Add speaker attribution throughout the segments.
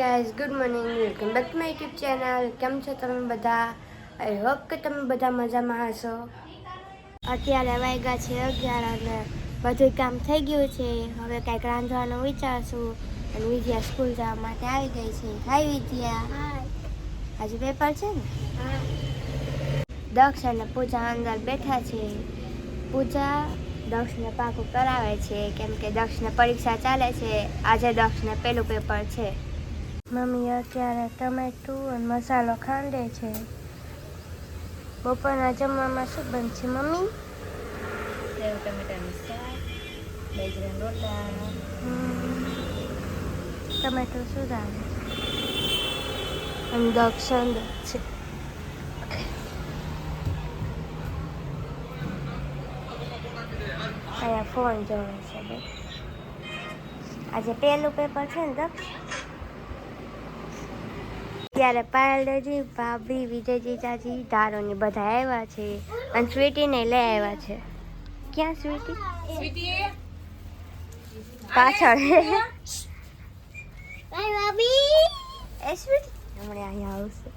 Speaker 1: Guys, good morning, welcome back to my YouTube channel. કેમ છો તમે બધા? આઈ હોપ કે તમે બધા મજામાં હશો. અત્યારે વાગ્યા છે 11 અને બધું કામ થઈ ગયું છે. હવે કાંઈક રાંધવાનું વિચારશું. અને વિદ્યા સ્કૂલ જવા માટે આવી ગઈ છે. હાય વિદ્યા. આજે પેપર છે ને? દક્ષ અને પૂજા અંદર બેઠા છે. પૂજા દક્ષને પાકું કરાવે છે કેમ કે દક્ષને પરીક્ષા ચાલે છે. આજે દક્ષને પહેલું પેપર છે. મમ્મી અત્યારે ટમેટું અને મસાલો ખાંડે છે. બપોરના જમવામાં શું બનશે મમ્મી?
Speaker 2: સેવ ટમેટાનું શાક, બાજરાના રોટલા.
Speaker 1: ટમેટું શું આવે? અને દક્ષ અંદર છે. અહીંયા ફોન જોવે છે બે. આજે પહેલું પેપર છે ને દક્ષ? ત્યારે પાયલજી, ભાભી, વિજયજી ચાચી, ધારોની બધા આવ્યા છે અને સ્વીટીને લઈ આવ્યા છે. ક્યાં સ્વીટી? પાછળ. એ સ્વીટી હમણાં અહીંયા આવશે.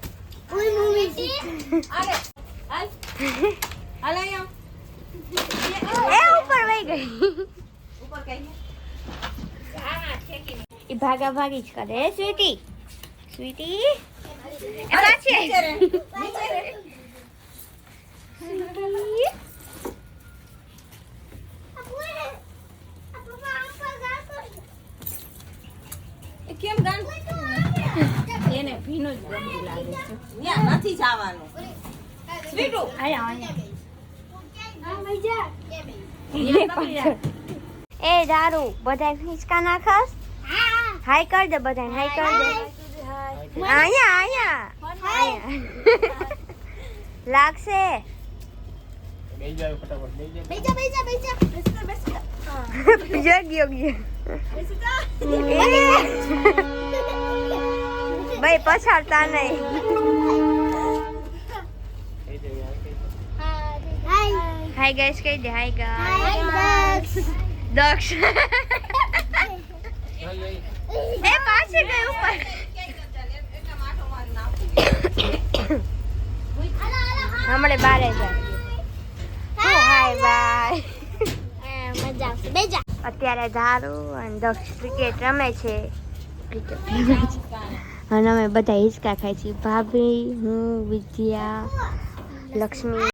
Speaker 1: એ ઉપર વહી ગઈ. એ ભાગા ભાગી જ કરે. એ સ્વીટી, સ્વીટી એ પાછી
Speaker 2: કેમ ગાન એને ભીનો જ ગમતું લાગે છે. ત્યાં નથી જવાનું. સ્વીટુ
Speaker 1: એ દારૂ બધા હિંચકા નાખસ. હાય કર દે બધા, હાય કર દે. અહીંયા લાગશે. ભાઈ પછાડતા નહીં. હાય ગાઈસ કહી દે. Hi guys. દક્ષ એ પાછી ગઈ ઉપર. હમણે બારે જાય. Hi bye. મજા આવશે. બેજા. અત્યારે ધારું અને દક્ષ ક્રિકેટ રમે છે. અને અમે બધા હિંચકા ખાઈ છીએ. ભાભી, હું, વિદ્યા, લક્ષ્મી.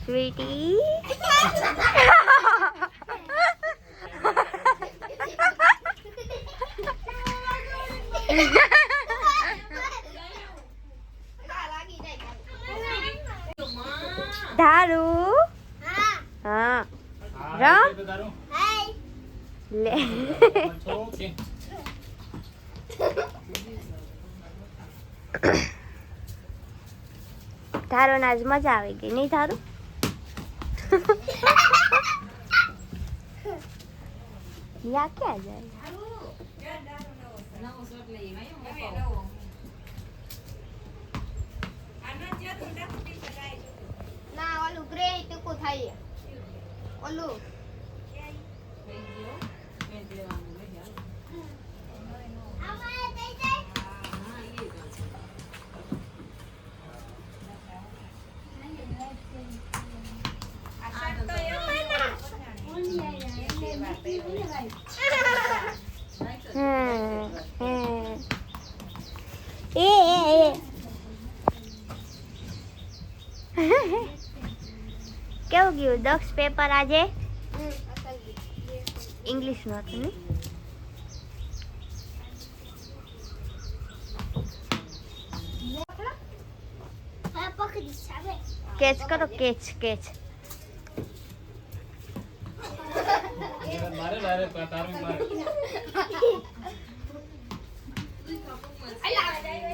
Speaker 1: સ્વીટી ધારું. હા રામ લે. ધારો ને આજ મજા આવી ગઈ નહીં ધારું? યા ક્યાં જાય? ના ઓલું ગ્રે ટકો થાય. ઓલું કેવું ગયું દક્ષ પેપર આજે? ઇંગ્લિશ નું હતું ને? કેચ કરો. Catch catch.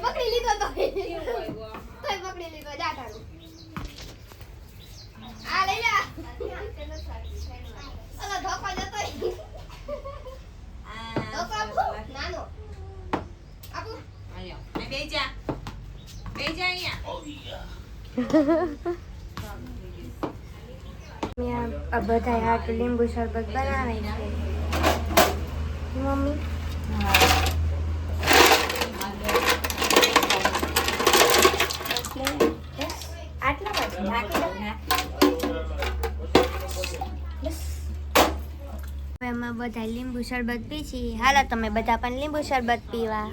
Speaker 1: પકડી લીધો તો પકડી લીધો. જા ધારું. આ
Speaker 2: જા અહીંયા.
Speaker 1: મેં આ બધા હાટ લીંબુ શરબત બનાવે છે મમ્મી. આટલા બધા નાખી દો. હવે અમે બધા લીંબુ શરબત પીછી. હાલો તમે બધા પણ લીંબુ શરબત પીવા.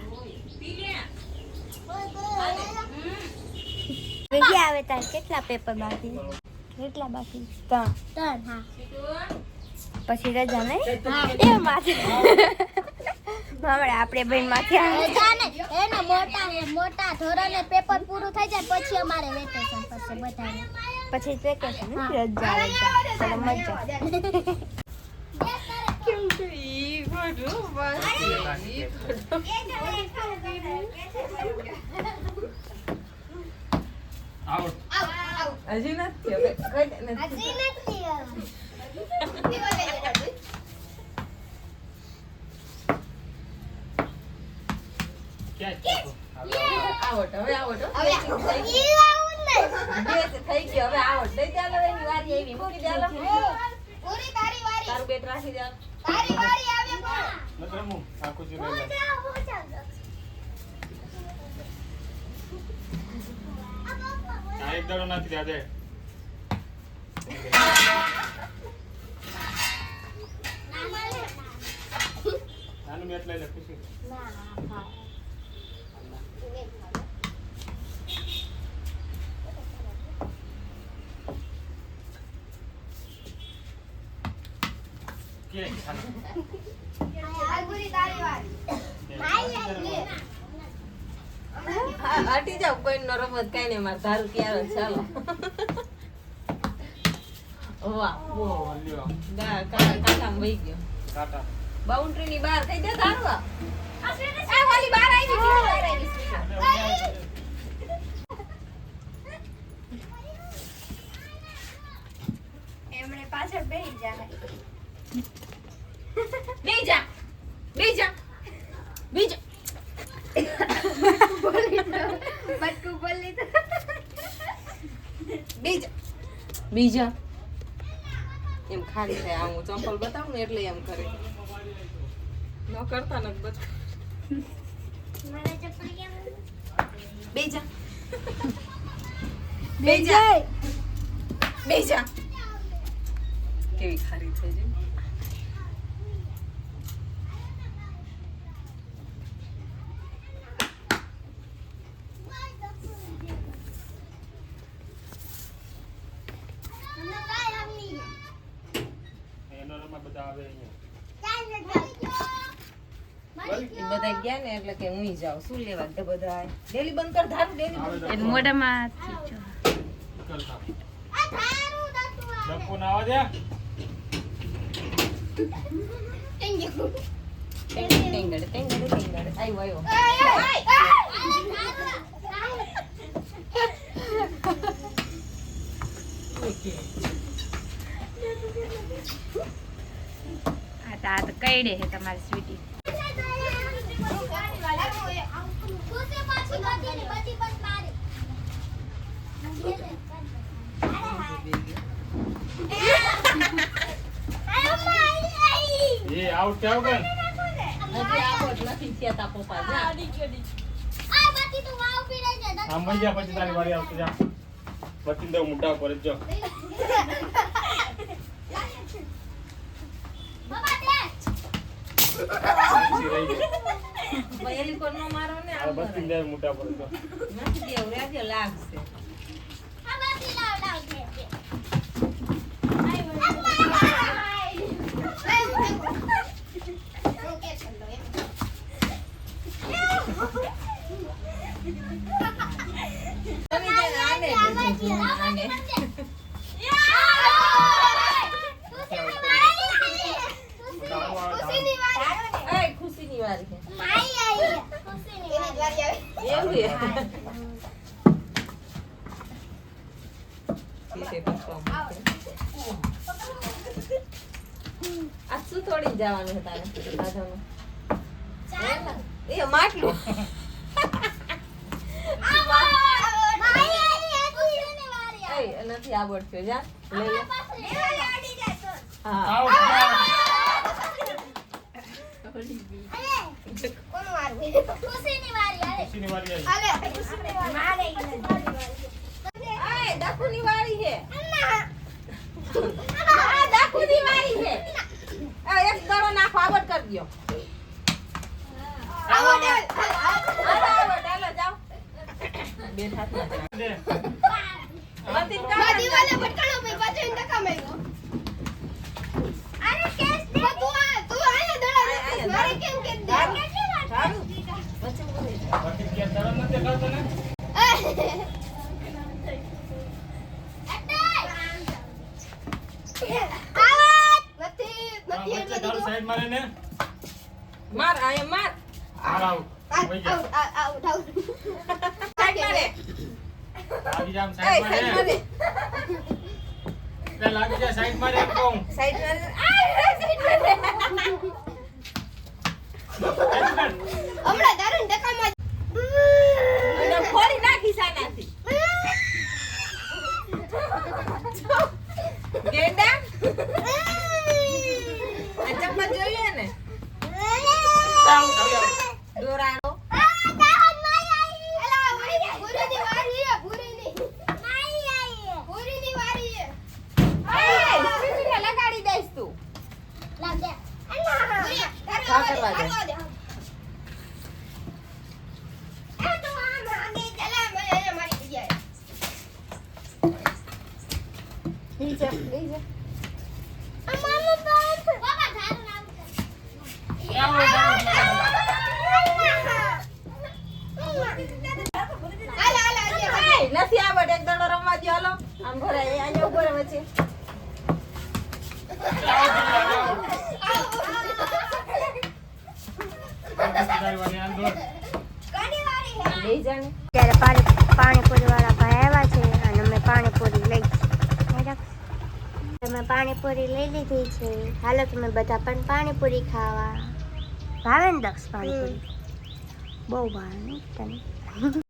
Speaker 1: વિજય આવે તાર કેટલા પેપર બાકી? કેટલા બાકી? 3. હા. પછી રજા નહીં? એ માથે હમણાં આપણે બેન માથે
Speaker 3: મોટા ધોરણે પેપર પૂરું થઈ જાય પછી અમારે વેકેશન પછી બધાને
Speaker 1: પછી વેકેશન રજા ચલો મજા.
Speaker 2: હજી નથી હવે કઈ નથી. આવટ હવે આવટ થઈ ગયો હવે આવટ દઈ ચાલો એની વારી આવી મૂકી ચાલો તારું બેટ રાખી ચાલો
Speaker 4: એક દાડો નથી દાદે નાનું મેટ લઈ લે ખુશી. કે
Speaker 2: હટી જાવ કોઈ નો રમત કઈ નહીં મારે ધારું ક્યારે ચાલો વાહ
Speaker 4: લ્યો
Speaker 2: કાકામાં વહી ગયો
Speaker 4: કાટા
Speaker 2: બાઉન્ડ્રી ની બહાર થઈ જાય ધારવા આ વાલી બહાર આવી ગઈ બહાર આવી ગઈ
Speaker 1: એમણે પાછળ બેહી જાય.
Speaker 2: બેહી જા બેહી જા બેહી જા
Speaker 1: બટકું બોલી તો
Speaker 2: બીજા એમ ખાલી થાય આ હું ચંપલ બતાવું ને એટલે એમ કરે ન કરતા ન બચ
Speaker 1: મને ચપ્પલ કેમ
Speaker 2: બેજા બેજા બેજા કેવી ખારી થઈ જાય
Speaker 4: એનો રમા બધા આવે અહીંયા.
Speaker 2: એ બધા ગયા ને એટલે કે હું જાઉં શું લેવા તે બધા ડેલી બંધ કર ધારું ડેલી બંધ કર.
Speaker 1: મોઢામાં
Speaker 4: કરતા ડપ્પુ ના આવા દે.
Speaker 2: ટેંગડ આવ્યો
Speaker 1: આ તો કઈડે છે તમારી સ્વીટી.
Speaker 4: એ આઉટ થયો કે
Speaker 2: હજી આવો જ નથી થયા તા પપ્પા જા
Speaker 4: આમ વઈ જા પછી તારી વારી આવશે જા. બચી દઉં મોટા પર જ જો. ખુશી રહી ગઈ.
Speaker 2: પહેલી પર નો મારો ને
Speaker 4: આ બચી જાય મોટા પર જો.
Speaker 2: નથી દેવ રાજ્ય લાગશે ખુશીની વારી છે એવું આ શું થોડી જવાનું છે તારે રાધાનું એ માટલું નથી આવડતું જા લઈ લે હા
Speaker 4: આવો
Speaker 3: કોનું વારું ખુશીની વારી હાલે
Speaker 4: ખુશીની વારી આવી.
Speaker 3: હાલે ખુશીની વારી
Speaker 2: એ દાખુની વાળી છે આ દાખુની વાળી છે આ એક દડો નાખો આવડ કરી દયો આવડ હાલો જાઓ બે હાથમાં
Speaker 4: દે.
Speaker 2: મતીન
Speaker 3: બાદી વાલે ભટકાણો ભાઈ પાછો એને ધક્કા માર્યો અરે કેસ દે તું આને દડા દે મારે કેમ કે દે
Speaker 2: સારું વચ્ચે બોલે
Speaker 4: બાકી ક્યાં તરત નથી દેખાતો ને? આ વચ્ચે તારું સાઈડ મારે ને.
Speaker 2: માર આય માર
Speaker 4: હાલ આવ. વઈ જા.
Speaker 2: સાઈડ મારે
Speaker 4: લાગી જા આમ
Speaker 2: એ
Speaker 4: સાઈડ
Speaker 2: સાઈડ
Speaker 4: મારે.
Speaker 2: મારે
Speaker 4: તે લાગી જા સાઈડ મારે એમ કહું.
Speaker 2: સાઈડ મારે આ સાઈડ મારે
Speaker 4: સાઈડ માર.
Speaker 3: હમણાં તારું ટકામાં
Speaker 2: અને ફોડી નાખી સાનાથી ગેંડા આ ચપ્પલ જોઈએ ને દોરાડો એ લગાડી દઈશ તું નીચે નીચે
Speaker 4: આવો,
Speaker 2: નથી આવડ એક દડો રમવા દો હાલો આમ ભરાય અહીંયા ઉભો રહે વચ્ચે
Speaker 4: તારી વારી આમ દોડ.
Speaker 2: લઈ જાને
Speaker 1: ત્યારે પાણીપુરી વાળા ભાઈ આવ્યા છે અને અમે પાણીપુરી લઈ તમે પાણીપુરી લઈ લીધી છે હાલો તમે બધા પણ પાણીપુરી ખાવા ભાવે ને દક્ષ પાણીપુરી બહુ ભાવે ને તને